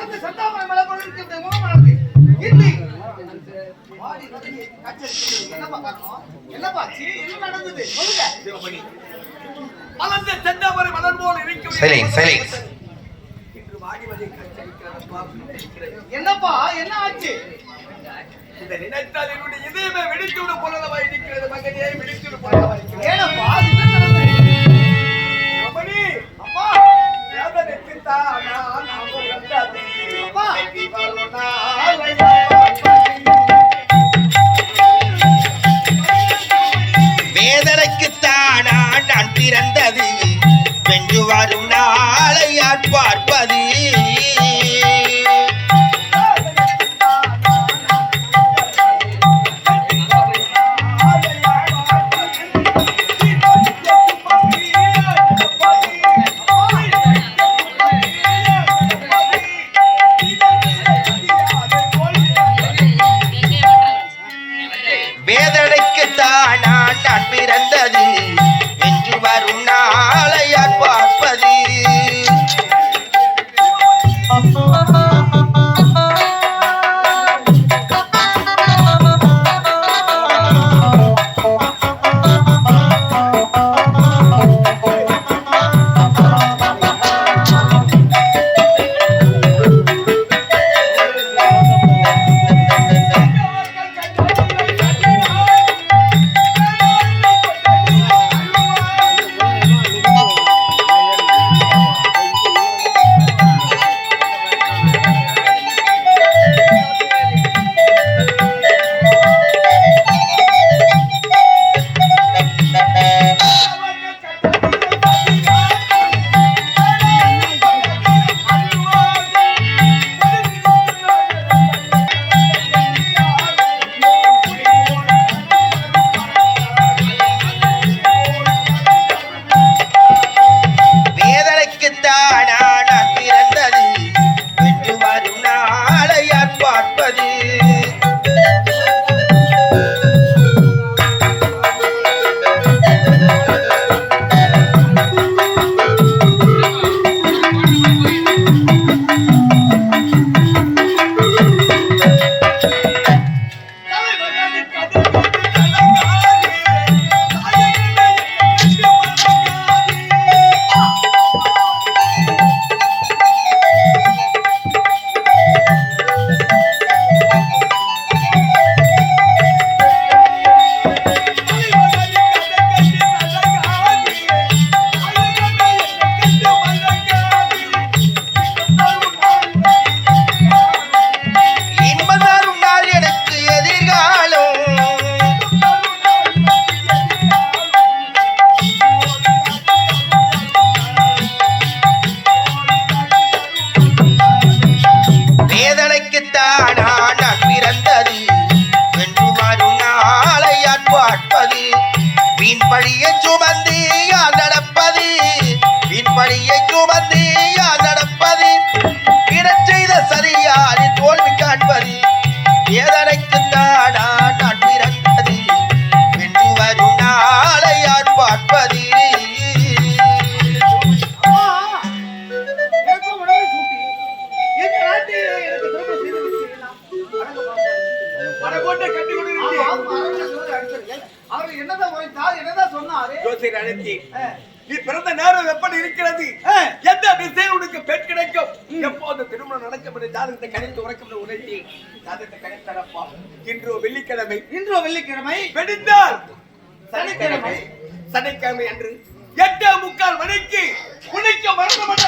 மலர்ந்து சந்தாமரை மலர் போல இருக்கிற முகம் மலர்ந்து இல்லை என்னப்பா என்ன நடந்தது சொல்லுங்க சிவமணி. மலர்ந்த செந்தாமரை மலர் போல இருக்கிற என்னப்பா என்ன ஆச்சு? இதை நினைத்தால் என்னுடைய இதயமே வெடித்துவிட போலவா இருக்கிறது மகனே, வெடித்துவிட போலவா இருக்கிறது. ஏனப்பா சிவமணி அப்பா வேதனைக்கு தானா நாம் வந்தது அப்பா வேதனைக்குத்தானா நான் பிறந்தது வென்று வரும் நாளை பார்ப்பது. வேதனைக்குத்தானா நான் பிறந்தது வென்று வரும் நாளை பார்ப்பது. நீ பிறந்த நேரம் எப்படி இருக்கிறது, எந்த திசையில் உனக்கு பெண் கிடைக்கும், எப்போது திருமணம் நடக்கும் என்று ஜாதகத்தை கணித்து உறக்கம் உணர்த்தி ஜாதகத்தை கணித்தரப்பா. இன்றோ வெள்ளிக்கிழமை வெடிந்தால் சனிக்கிழமை அன்று 8:45 மணிக்கு குளிக்க மரணமற்ற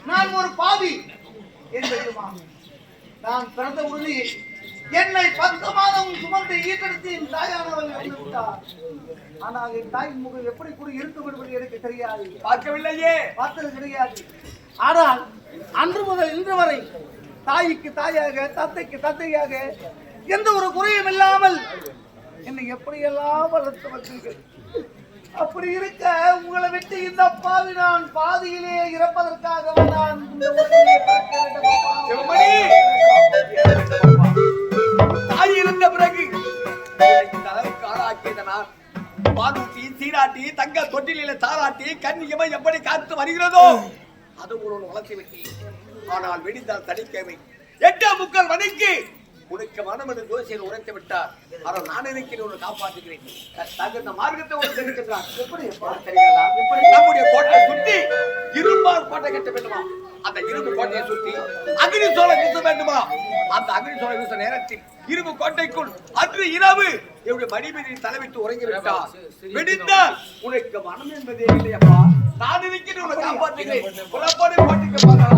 நான் ஒரு பாவி ஏன் தெரியுமா? நான் பிறந்த உடனே என்னை 10 மாதம் சுமந்து ஈட்டெடுத்து என் தாயானவள் இறந்து விட்டார். ஆனால் என் தாயின் முகம் எப்படி கூட இருக்கும் என்பது எனக்கு தெரியாது. பார்க்கவில்லையே. பார்த்தது கிடையாது. ஆனால் அன்று முதல் இன்று வரை தாய்க்கு தாயாக, தந்தைக்கு தந்தையாக எந்த ஒரு குறையும் இல்லாமல் என்னை எப்படியெல்லாம் வளர்த்து வந்தீர்கள். அப்படி இருக்க உங்களை விட்டு இந்த பாவி நான் பாதியிலே இறப்பதற்காக நான் இந்த உலகிலே பிறக்க வேண்டும் அப்பா. சிவமணி, தாய் இருந்த பிறகு இந்த அளவுக்கு ஆளாக்கியத நான் பாலூட்டி சீராட்டி தங்க தொட்டிலே தாராட்டி கண்ணியமை எப்படி காத்து வருகிறதோ அது உங்களோட வளர்த்து விட்டேன். ஆனால் வெடிந்தால் தனிக்கவை 8:45 மணிக்கு உனக்கு மனம் என்று ஜோசியர் உரைத்து விட்டார். ஆனால் நான் இருக்கிறேன், உன்னை காப்பாற்றுகிறேன். தகுந்த மார்க்கத்தை உனக்கு தெரிவிக்கின்றார். எப்படி தெரிகிறதா? நம்முடைய கோட்டையை சுற்றி இரும்பால் கோட்டை கட்ட வேண்டுமா? அந்த இரும்பு கோட்டையை சுற்றி அக்னி சோலை வீச வேண்டுமா? அந்த அக்னி சோலை வீச நேரத்தில் இரும்பு கோட்டைக்குள் அன்று இரவு என்னுடைய மடிமீறி தலைவிட்டு உறங்கி விட்டார். வெடித்தால் உனக்கு மனம் என்பதே இல்லையப்பா. நான் இருக்கிறேன், உன்னை காப்பாற்றுகிறேன். புறப்பாடு கோட்டைக்கு போகலாம்.